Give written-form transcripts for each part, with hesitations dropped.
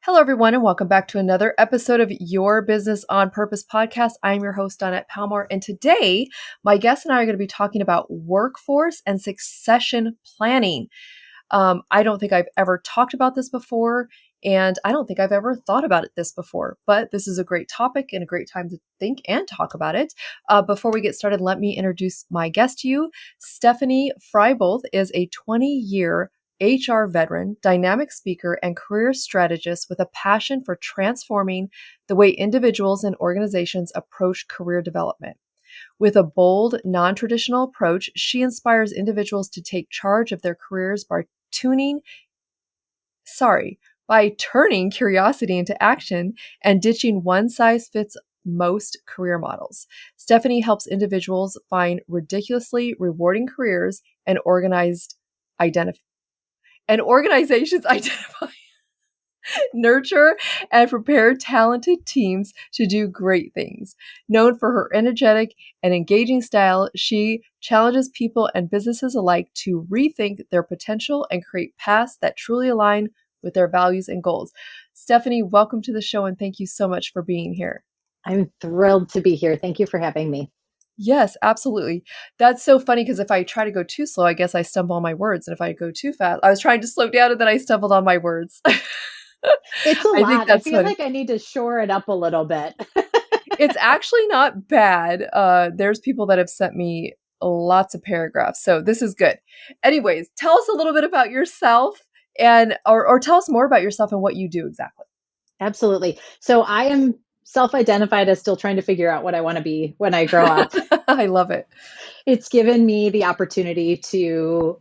Hello, everyone, and welcome back to another episode of Your Business on Purpose podcast. I'm your host, Donette Palmore, and today my guest and I are going to be talking about workforce and succession planning. I don't think I've ever talked about this before, and I don't think I've ever thought about this before, but this is a great topic and a great time to think and talk about it. Before we get started, let me introduce my guest to you. Stephanie Freiboth is a 20-year HR veteran, dynamic speaker, and career strategist with a passion for transforming the way individuals and organizations approach career development. With a bold, non-traditional approach, she inspires individuals to take charge of their careers by turning curiosity into action and ditching one-size-fits-most career models. Stephanie helps individuals find ridiculously rewarding careers and organizations identify, nurture, and prepare talented teams to do great things. Known for her energetic and engaging style, she challenges people and businesses alike to rethink their potential and create paths that truly align with their values and goals. Stephanie, welcome to the show, and thank you so much for being here. I'm thrilled to be here. Thank you for having me. Yes, absolutely. That's so funny because if I try to go too slow, I guess I stumble on my words. And if I go too fast, I was trying to slow down and then I stumbled on my words. It's a I think lot. I that's feel funny. like I need to shore it up a little bit. It's actually not bad. There's people that have sent me lots of paragraphs, so this is good. Anyways, tell us a little bit about yourself or tell us more about yourself and what you do exactly. Absolutely. So I am self-identified as still trying to figure out what I want to be when I grow up. I love it. It's given me the opportunity to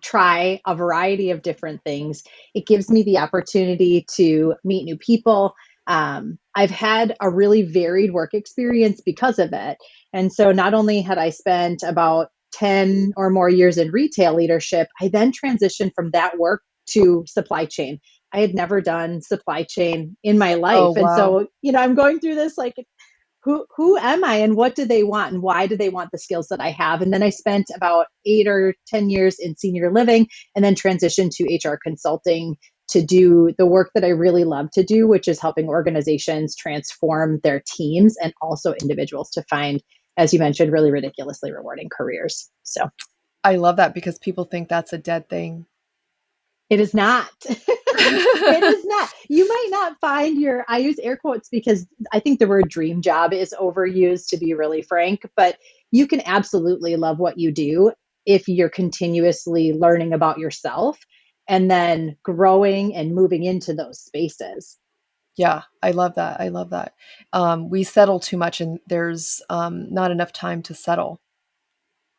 try a variety of different things. It gives me the opportunity to meet new people. I've had a really varied work experience because of it. And so not only had I spent about 10 or more years in retail leadership, I then transitioned from that work to supply chain. I had never done supply chain in my Oh, life. And wow. so, I'm going through this like, who am I and what do they want and why do they want the skills that I have? And then I spent about 8 or 10 years in senior living and then transitioned to HR consulting to do the work that I really love to do, which is helping organizations transform their teams and also individuals to find, as you mentioned, really ridiculously rewarding careers. So I love that because people think that's a dead thing. it is not. It is not. You might not find I use air quotes because I think the word dream job is overused, to be really frank, but you can absolutely love what you do if you're continuously learning about yourself and then growing and moving into those spaces. Yeah, I love that. I love that. We settle too much and there's not enough time to settle.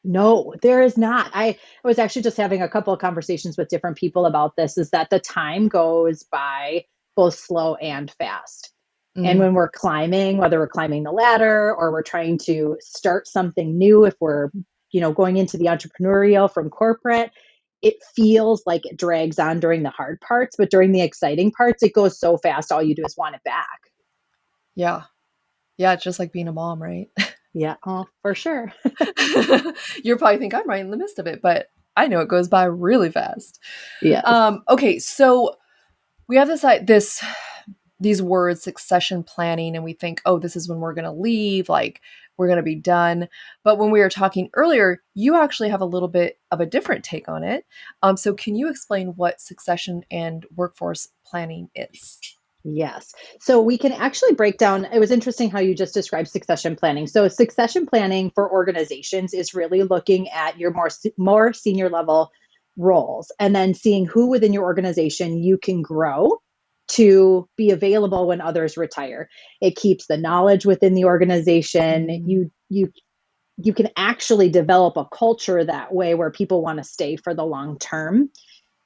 No, there is not. I was actually just having a couple of conversations with different people about this, is that the time goes by both slow and fast. And Mm, when we're climbing, whether we're climbing the ladder or we're trying to start something new, if we're, going into the entrepreneurial from corporate, it feels like it drags on during the hard parts, but during the exciting parts, it goes so fast. All you do is want it back. yeah. Yeah, it's just like being a mom, right? Yeah, oh, for sure. You'll probably think I'm right in the midst of it, but I know it goes by really fast. Yes. Okay, so we have these words, succession planning, and we think, oh, this is when we're going to leave, like we're going to be done. But when we were talking earlier, you actually have a little bit of a different take on it. So can you explain what succession and workforce planning is? Yes. So we can actually break down. It was interesting how you just described succession planning. So succession planning for organizations is really looking at your more senior level roles and then seeing who within your organization you can grow to be available when others retire. It keeps the knowledge within the organization. Mm, You can actually develop a culture that way where people want to stay for the long term.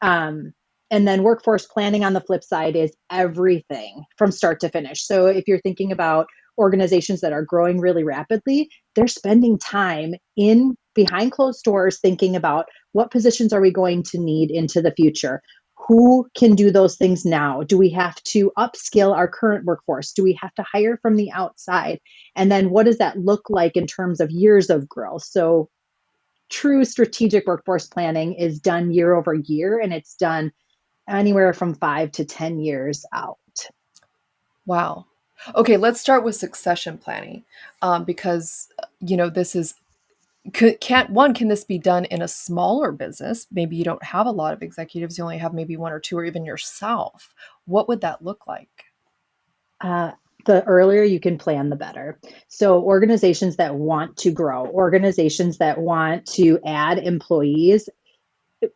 Um, and then workforce planning on the flip side is everything from start to finish. So if you're thinking about organizations that are growing really rapidly, they're spending time in behind closed doors thinking about what positions are we going to need into the future? Who can do those things now? Do we have to upskill our current workforce? Do we have to hire from the outside? And then what does that look like in terms of years of growth? So true strategic workforce planning is done year over year, and it's done anywhere from 5 to 10 years out. Wow. Okay, let's start with succession planning, because this is can this be done in a smaller business? Maybe you don't have a lot of executives; you only have maybe one or two, or even yourself. What would that look like? Uh, the earlier you can plan, the better. So, organizations that want to grow, organizations that want to add employees,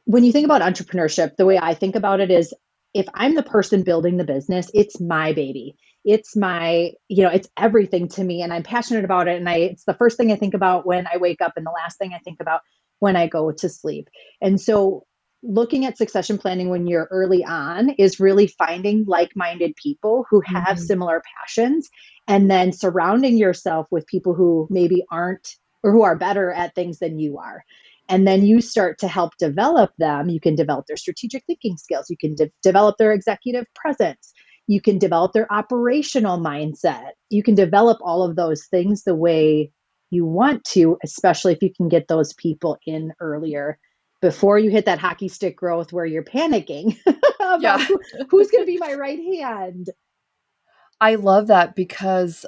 when you think about entrepreneurship, the way I think about it is if I'm the person building the business, it's my baby. It's it's everything to me and I'm passionate about it. And it's the first thing I think about when I wake up and the last thing I think about when I go to sleep. And so looking at succession planning when you're early on is really finding like-minded people who have Mhm. similar passions and then surrounding yourself with people who maybe aren't or who are better at things than you are, and then you start to help develop them. You can develop their strategic thinking skills. You can develop their executive presence. You can develop their operational mindset. You can develop all of those things the way you want to, especially if you can get those people in earlier before you hit that hockey stick growth where you're panicking Yeah. about who's going to be my right hand. I love that because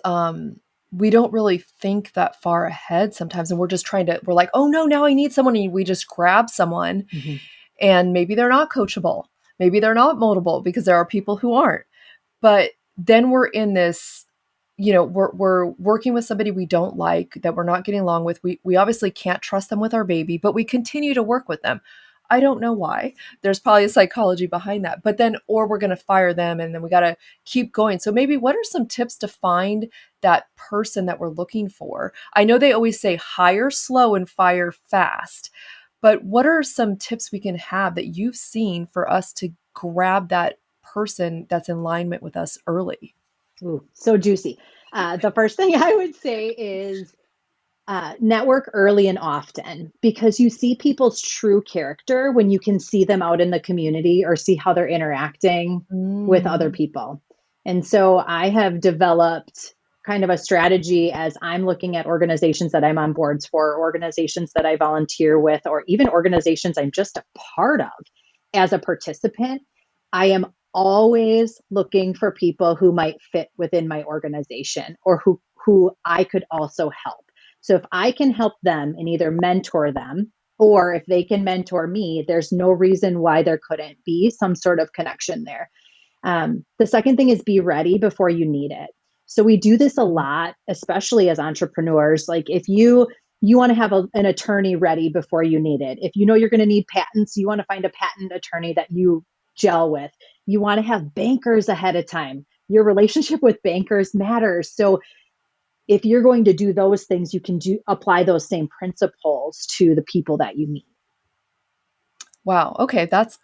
we don't really think that far ahead sometimes. And we're like, oh no, now I need someone. And we just grab someone Mhm. and maybe they're not coachable. Maybe they're not moldable because there are people who aren't. But then we're in this, we're working with somebody we don't like, that we're not getting along with. We obviously can't trust them with our baby, but we continue to work with them. I don't know why. There's probably a psychology behind that. But then, or we're going to fire them and then we got to keep going. So maybe what are some tips to find that person that we're looking for? I know they always say hire slow and fire fast, but what are some tips we can have that you've seen for us to grab that person that's in alignment with us early? Ooh, so juicy. The first thing I would say is network early and often because you see people's true character when you can see them out in the community or see how they're interacting with other Mm. people. And so I have developed kind of a strategy as I'm looking at organizations that I'm on boards for, organizations that I volunteer with, or even organizations I'm just a part of as a participant. I am always looking for people who might fit within my organization or who I could also help. So if I can help them and either mentor them or if they can mentor me, there's no reason why there couldn't be some sort of connection there. The second thing is be ready before you need it. So we do this a Mm. lot, especially as entrepreneurs. Like if you want to have an attorney ready before you need it. If you know you're going to need patents, you want to find a patent attorney that you gel with. You want to have bankers ahead of time. Your relationship with bankers matters. So if you're going to do those things, you can apply those same principles to the people that you meet. Wow. Okay, that's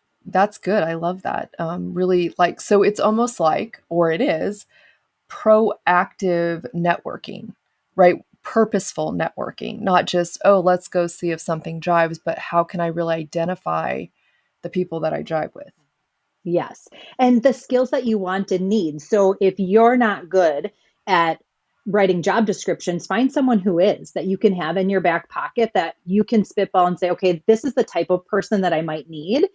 good. I love that. Really, like, so it's almost like, or it is, proactive networking, right? Purposeful networking, not just, oh, let's go see if something jives, but how can I really identify the people that I jive with? Yes. And the skills that you want and need. So if you're not good at writing job descriptions, find someone who is that you can have in your back pocket that you can spitball and say, okay, this is the type of person that I might need.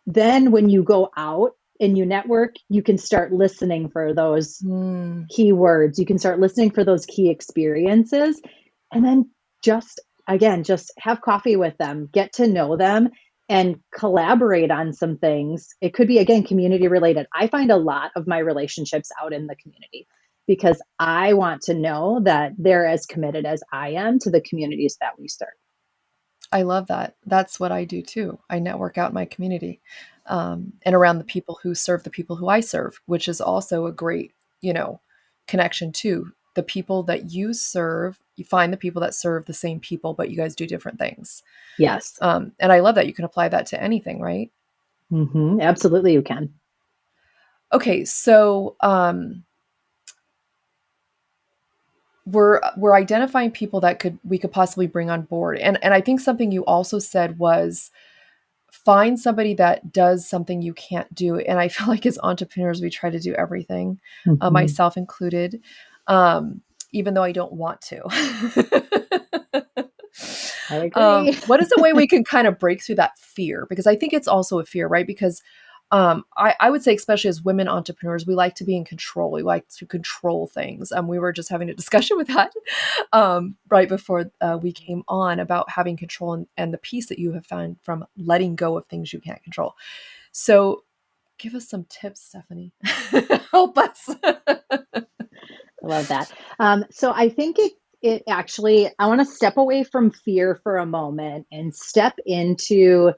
Then when you go out and you network, you can start listening for those Mm, keywords. You can start listening for those key experiences and then just again, just have coffee with them, get to know them and collaborate on some things. It could be again community related. I find a lot of my relationships out in the community because I want to know that they're as committed as I am to the communities that we serve. I love that. That's what I do too. I network out in my community, and around the people who serve the people who I serve, which is also a great, connection too. The people that you serve, you find the people that serve the same people, but you guys do different things. Yes. And I love that you can apply that to anything, right? Absolutely, you can. Okay, so we're identifying people that we could possibly bring on board, and I think something you also said was find somebody that does something you can't do. And I feel like as entrepreneurs, we try to do everything, hmm myself included, even though I don't want to. I agree. What is the way we can kind of break through that fear? Because I think it's also a fear, right? Because I would say, especially as women entrepreneurs, we like to be in control. We like to control things. We were just having a discussion with that right before we came on about having control and the peace that you have found from letting go of things you can't control. So give us some tips, Stephanie. Help us. I love that. So I think it actually, I want to step away from fear for a moment and step into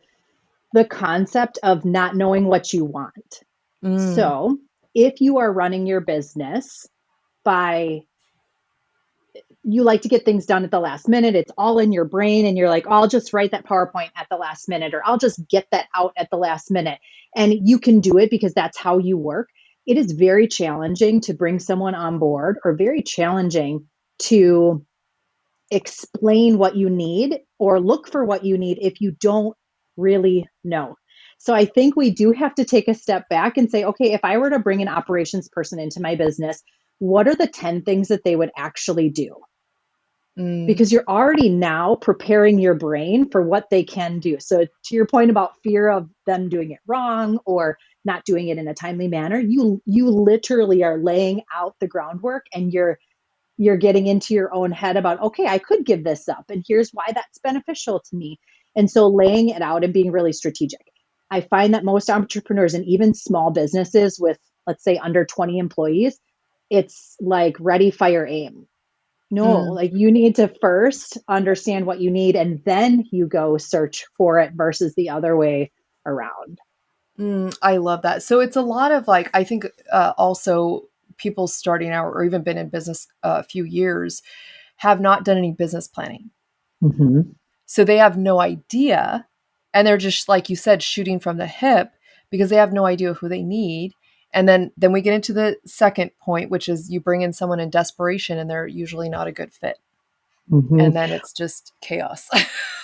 the concept of not knowing what you want. Mm, So if you are running your business by, you like to get things done at the last minute, it's all in your brain, and you're like, oh, I'll just write that PowerPoint at the last minute, or I'll just get that out at the last minute. And you can do it because that's how you work. It is very challenging to bring someone on board, or very challenging to explain what you need or look for what you need if you don't really know. So I think we do have to take a step back and say, okay, if I were to bring an operations person into my business, what are the 10 things that they would actually do? mm, Because you're already now preparing your brain for what they can do. So to your point about fear of them doing it wrong or not doing it in a timely manner, you literally are laying out the groundwork, and you're getting into your own head about, okay, I could give this up, and here's why that's beneficial to me. And so laying it out and being really strategic. I find that most entrepreneurs, and even small businesses with, let's say, under 20 employees, it's like ready, fire, aim. No, mm. like you need to first understand what you need, and then you go search for it versus the other way around. I love that. So it's a lot of like, I think also people starting out or even been in business a few years have not done any business planning. Mm-hmm. So they have no idea. And they're just, like you said, shooting from the hip because they have no idea who they need. And then we get into the second point, which is you bring in someone in desperation and they're usually not a good fit. Mm-hmm. And then it's just chaos.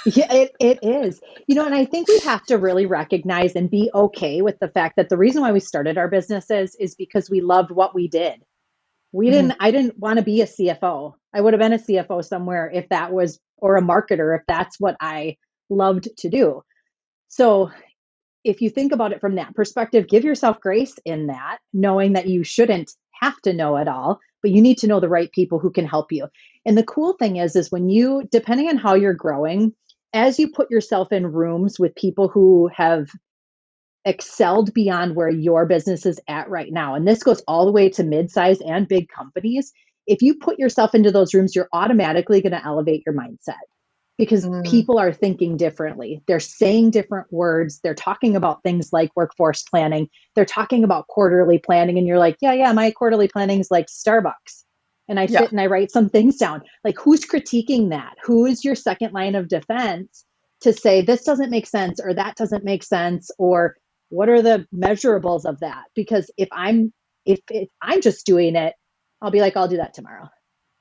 Yeah, it is. And I think we have to really recognize and be okay with the fact that the reason why we started our businesses is because we loved what we did. Mhm. I didn't want to be a CFO. I would have been a CFO somewhere if that was, or a marketer, if that's what I loved to do. So if you think about it from that perspective, give yourself grace in that, knowing that you shouldn't have to know it all, but you need to know the right people who can help you. And the cool thing is when you, depending on how you're growing, as you put yourself in rooms with people who have excelled beyond where your business is at right now, and this goes all the way to mid-size and big companies, if you put yourself into those rooms, you're automatically going to elevate your mindset, because Mm, people are thinking differently. They're saying different words. They're talking about things like workforce planning. They're talking about quarterly planning. And you're like, yeah, my quarterly planning is like Starbucks. And I yeah. sit and I write some things down. Like, who's critiquing that? Who is your second line of defense to say this doesn't make sense or that doesn't make sense? Or what are the measurables of that? Because if I'm just doing it, I'll be like, I'll do that tomorrow.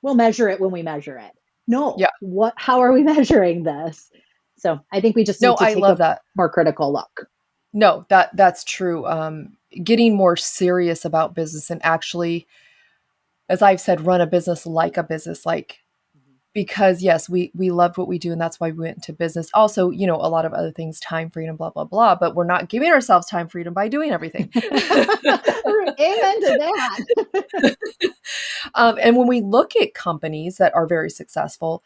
We'll measure it when we measure it. No, Yeah. how are we measuring this? So I think we just No, need to I take love a that. more critical look. No, that's true. Getting more serious about business and actually, as I've said, run a business like a business, like because yes, we loved what we do and that's why we went into business. Also, a lot of other things, time freedom, blah blah blah. But we're not giving ourselves time freedom by doing everything. Amen to that. And when we look at companies that are very successful,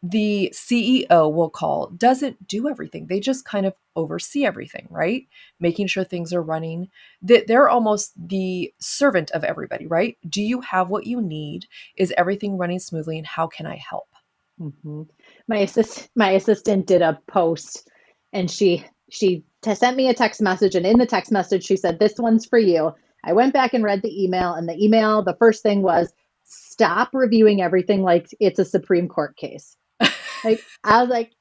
the CEO will call doesn't do everything. They just kind of oversee everything, right? Making sure things are running. That they're almost the servant of everybody, right? Do you have what you need? Is everything running smoothly and how can I help? Mm-hmm. My assistant did a post, and she sent me a text message, and in the text message she said, "This one's for you." I went back and read the email, and the first thing was, "Stop reviewing everything like it's a Supreme Court case." Like, I was like,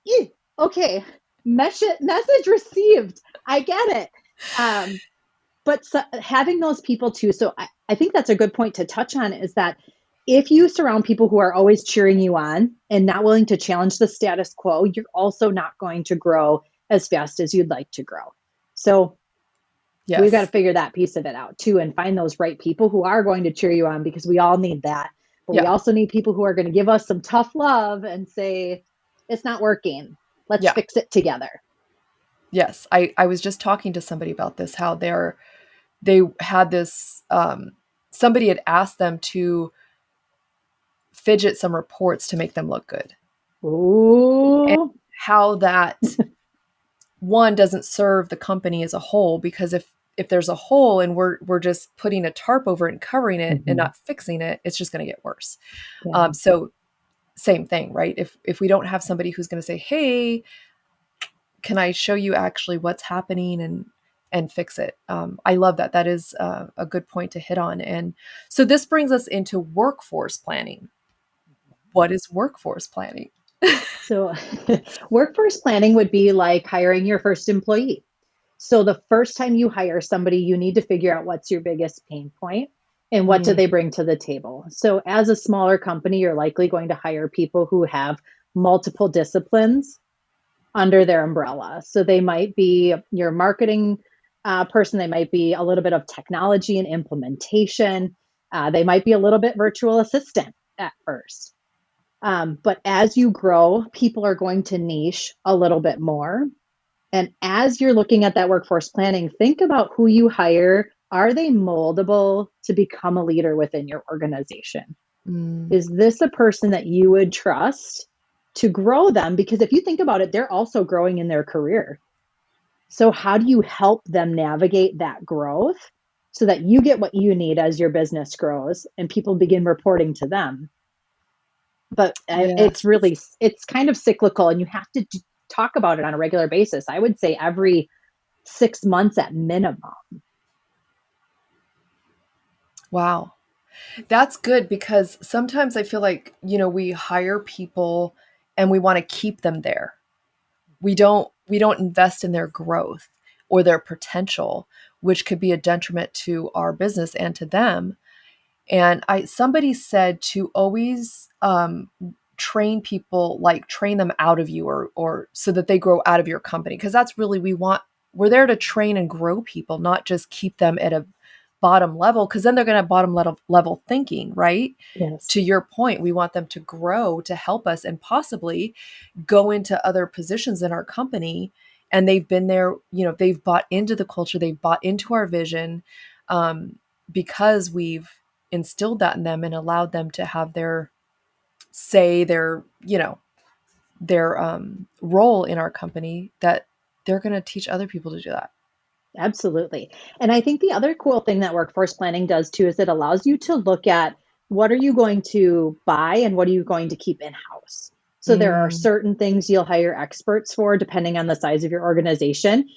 okay, message received. I get it. Um, but having those people too. So I think that's a good point to touch on, is that if you surround people who are always cheering you on and not willing to challenge the status quo, you're also not going to grow as fast as you'd like to grow. So we've got to Yes. figure that piece of it out too, and find those right people who are going to cheer you on, because we all need that. But we Yeah. also need people who are going to give us some tough love and say, It's not working. Let's Yeah. fix it together. Yes. I was just talking to somebody about this, how they had this, somebody had asked them to fidget some reports to make them look good. And Ooh. how that one doesn't serve the company as a whole, because if there's a hole and we're just putting a tarp over it and covering it and Mhm. not fixing it, it's just going to get worse. Yeah. So same thing, right? If we don't have somebody who's going to say, "Hey, can I show you actually what's happening and fix it?" I love that. That is a good point to hit on. And so this brings us into workforce planning. What is workforce planning? So workforce planning would be like hiring your first employee. So the first time you hire somebody, you need to figure out what's your biggest pain point and what do Mm, they bring to the table. So as a smaller company, you're likely going to hire people who have multiple disciplines under their umbrella. So they might be your marketing person, they might be a little bit of technology and implementation, they might be a little bit virtual assistant at first. But as you grow, people are going to niche a little bit more. And as you're looking at that workforce planning, think about who you hire. Are they moldable to become a leader within your organization? mm, Is this a person that you would trust to grow them? Because if you think about it, they're also growing in their career. So, how do you help them navigate that growth so that you get what you need as your business grows and people begin reporting to them? But it's yes. really, it's kind of cyclical and you have to talk about it on a regular basis. I would say every 6 months at minimum. Wow. That's good, because sometimes I feel like, we hire people and we want to keep them there. We don't invest in their growth or their potential, which could be a detriment to our business and to them. And I somebody said to always train people, like train them out of you, or so that they grow out of your company, because that's really, we're there to train and grow people, not just keep them at a bottom level, because then they're going to have bottom level thinking, right? Yes. To your point, we want them to grow, to help us, and possibly go into other positions in our company. And they've been there, they've bought into the culture, they've bought into our vision, because we've instilled that in them and allowed them to have their say, their role in our company, that they're going to teach other people to do that. Absolutely. And I think the other cool thing that workforce planning does too is it allows you to look at what are you going to buy and what are you going to keep in house. So there are Mm, certain things you'll hire experts for depending on the size of your organization.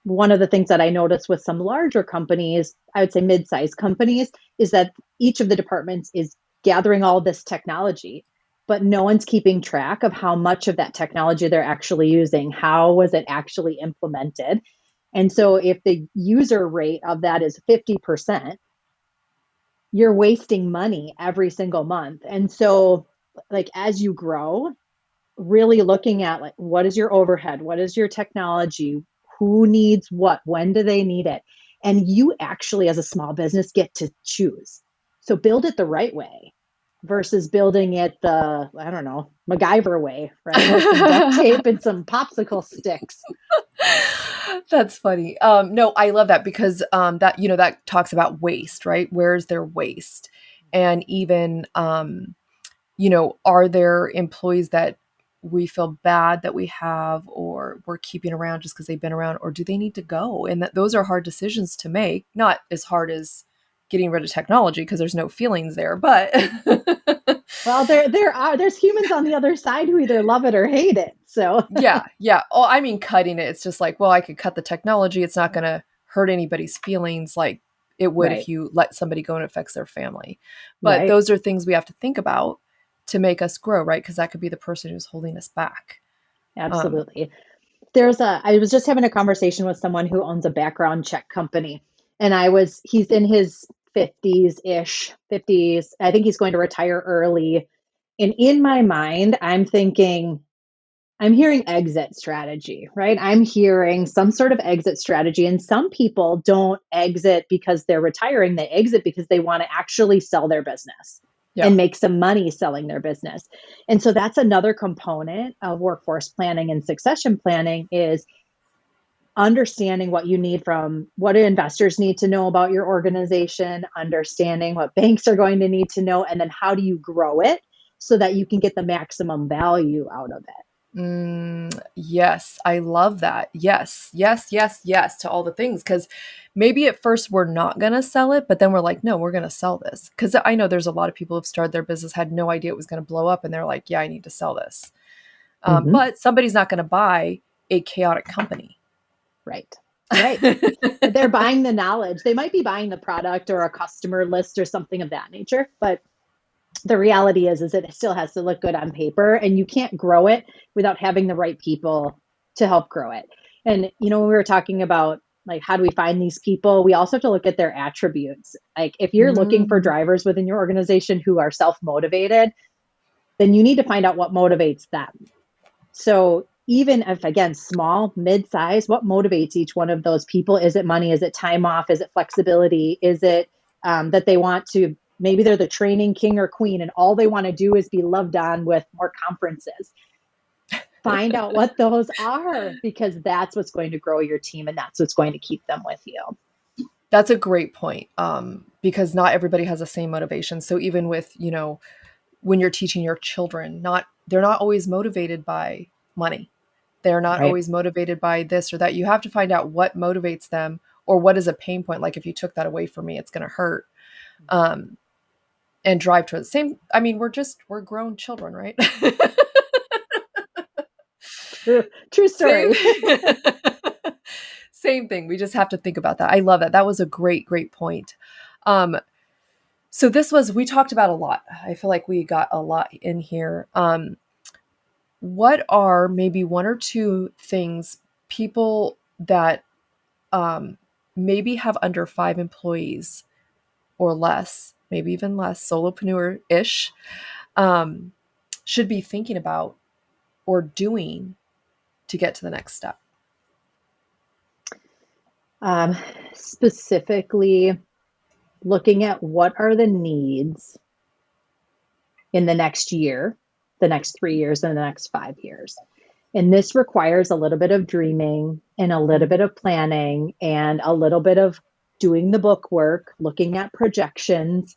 One of the things that I noticed with some larger companies, I would say mid-sized companies, is that each of the departments is gathering all this technology, but no one's keeping track of how much of that technology they're actually using. How was it actually implemented? And so if the user rate of that is 50%, you're wasting money every single month. And so like as you grow, really looking at like what is your overhead? What is your technology? Who needs what? When do they need it? And you actually as a small business get to choose. So build it the right way versus building it the, I don't know, MacGyver way, right? With some duct tape and some popsicle sticks. that's funny. No, I love that, because that talks about waste, right? Where's their waste? And even are there employees that we feel bad that we have, or we're keeping around just because they've been around, or do they need to go? And that those are hard decisions to make. Not as hard as getting rid of technology, because there's no feelings there, but Well, there's humans on the other side who either love it or hate it. So yeah, yeah. Oh, I mean, cutting it. It's just like, well, I could cut the technology. It's not going to hurt anybody's feelings like it would if right, you let somebody go and it affects their family. But right, those are things we have to think about to make us grow, right? Because that could be the person who's holding us back. Um, absolutely. I was just having a conversation with someone who owns a background check company, and he's in his 50s ish, 50s. I think he's going to retire early. And in my mind, I'm hearing exit strategy, right? I'm hearing some sort of exit strategy. And some people don't exit because they're retiring, they exit because they want to actually sell their business. Yeah. and make some money selling their business. And so that's another component of workforce planning and succession planning is understanding what you need from what investors need to know about your organization, understanding what banks are going to need to know, and then how do you grow it so that you can get the maximum value out of it. Yes, I love that. Yes, yes, yes, yes to all the things. Because maybe at first we're not going to sell it, but then we're like, no, we're going to sell this. Because I know there's a lot of people who've started their business, had no idea it was going to blow up, and they're like, yeah, I need to sell this. Mm-hmm. But somebody's not going to buy a chaotic company. Right. Right. They're buying the knowledge. They might be buying the product or a customer list or something of that nature, but the reality is it still has to look good on paper, and you can't grow it without having the right people to help grow it. And when we were talking about like how do we find these people, we also have to look at their attributes. Like if you're looking for Mm, drivers within your organization who are self-motivated, then you need to find out what motivates them. So even if, again, small, mid-size, what motivates each one of those people? Is it money? Is it time off? Is it flexibility? Is it that they want to, maybe they're the training king or queen and all they want to do is be loved on with more conferences. Find out what those are, because that's what's going to grow your team and that's what's going to keep them with you. that's a great point. Because not everybody has the same motivation. So even with, when you're teaching your children, they're not always motivated by money. They're not Right. always motivated by this or that. You have to find out what motivates them or what is a pain point. Like if you took that away from me, it's going to hurt. Um, and drive towards the same. I mean, we're grown children, right? True Same. story. Same thing. We just have to think about that. I love that. That was a great, great point. Um, so we talked about a lot. I feel like we got a lot in here. What are maybe one or two things people that um, maybe have under 5 employees or less, maybe even less, solopreneur ish, um, should be thinking about or doing to get to the next step? Um, Specifically looking at what are the needs in the next year, the next 3 years, and the next 5 years. And this requires a little bit of dreaming and a little bit Mm. of planning and a little bit of doing the book work, looking at projections.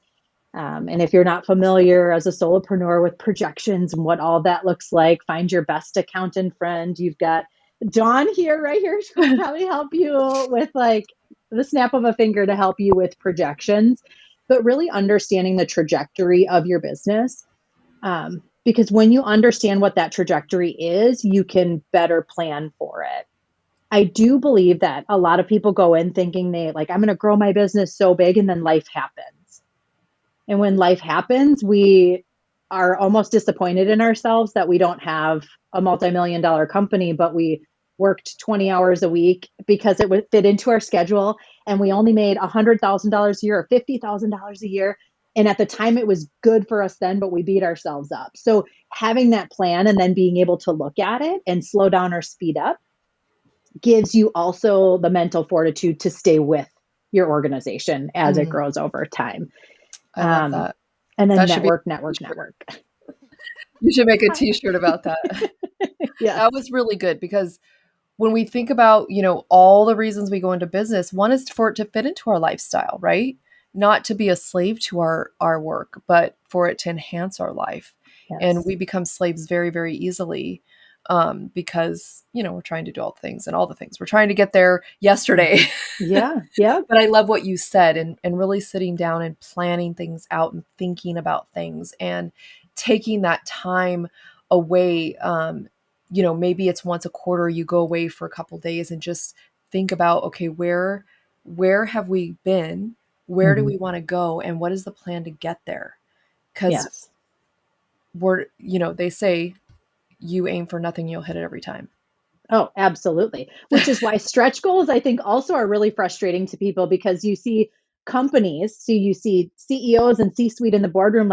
And if you're not familiar as a solopreneur with projections and what all that looks like, find your best accountant friend. You've got Dawn here, right here. She will probably help you with like the snap of a finger to help you with projections, but really understanding the trajectory of your business. Because when you understand what that trajectory is, you can better plan for it. I do believe that a lot of people go in thinking I'm going to grow my business so big, and then life happens. And when life happens, we are almost disappointed in ourselves that we don't have a multi-million-dollar company, but we worked 20 hours a week because it would fit into our schedule, and we only made $100,000 a year or $50,000 a year. And at the time it was good for us then, but we beat ourselves up. So having that plan and then being able to look at it and slow down or speed up gives you also the mental fortitude to stay with your organization as it Mm, grows over time. I love Um, that. and then That should be network, a network, t-shirt. network. You should make a t-shirt about that. Yes. That was really good because when we think about, all the reasons we go into business, one is for it to fit into our lifestyle, right? Not to be a slave to our work, but for it to enhance our life. And Yes. we become slaves very, very easily because, we're trying to do all the things and all the things. We're trying to get there yesterday. Yeah. Yeah. But I love what you said and really sitting down and planning things out and thinking about things and taking that time away. Maybe it's once a quarter you go away for a couple days and just think about, okay, where have we been? Where do Mm-hmm. we want to go? And what is the plan to get there? Because Yes. they say you aim for nothing, you'll hit it every time. Oh, absolutely. Which is why stretch goals, I think, also are really frustrating to people, because you see companies, so you see CEOs and C-suite in the boardroom,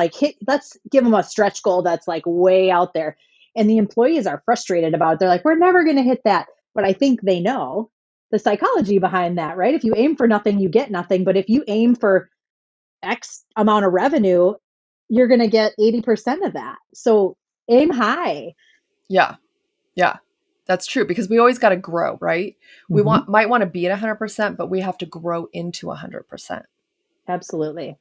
let's give them a stretch goal that's like way out there. And the employees are frustrated about it. They're like, we're never going to hit that. But I think they know the psychology behind that, right? If you aim for nothing, you get nothing. But if you aim for X amount of revenue, you're going to get 80% of that. So aim high. Yeah. Yeah. That's true because we always got to grow, right? We Mm-hmm. might want to be at 100%, but we have to grow into 100%. Absolutely.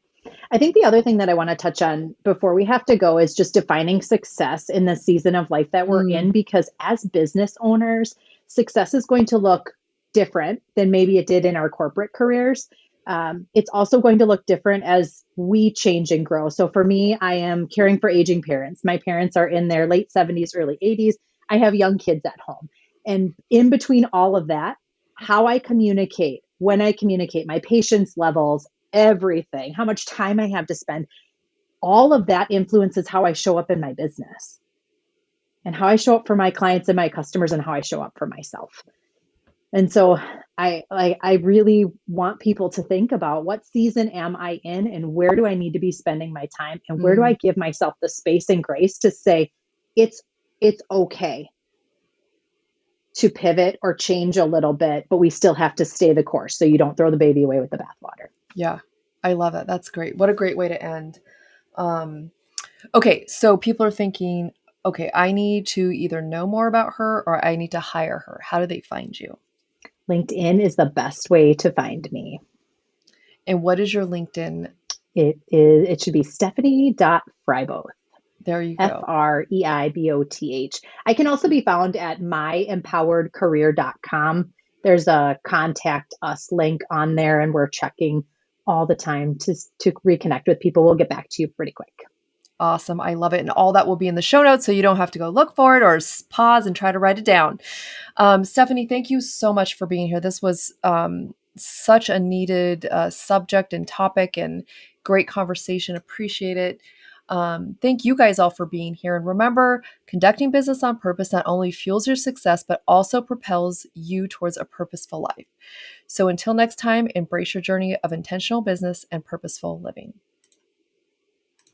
I think the other thing that I want to touch on before we have to go is just defining success in the season of life that we're Mm, in, because as business owners, success is going to look different than maybe it did in our corporate careers. It's also going to look different as we change and grow. So for me, I am caring for aging parents. My parents are in their late 70s, early 80s. I have young kids at home. And in between all of that, how I communicate, when I communicate, my patience levels, everything, how much time I have to spend, all of that influences how I show up in my business and how I show up for my clients and my customers and how I show up for myself. And so I really want people to think about, what season am I in and where do I need to be spending my time, and where do I mm, give myself the space and grace to say it's it's okay to pivot or change a little bit, but we still have to stay the course so you don't throw the baby away with the bathwater. yeah. I love it. That's great. What a great way to end. Um, okay. So people are thinking, okay, I need to either know more about her or I need to hire her. How do they find you? LinkedIn is the best way to find me. And what is your LinkedIn? It should be Stephanie.Freiboth. There you go. Freiboth. I can also be found at myempoweredcareer.com. There's a contact us link on there, and we're checking all the time to reconnect with people. We'll get back to you pretty quick. Awesome. I love it. And all that will be in the show notes so you don't have to go look for it or pause and try to write it down. Stephanie, thank you so much for being here. This was such a needed subject and topic and great conversation. Appreciate it. Thank you guys all for being here. And remember, conducting business on purpose not only fuels your success, but also propels you towards a purposeful life. So until next time, embrace your journey of intentional business and purposeful living.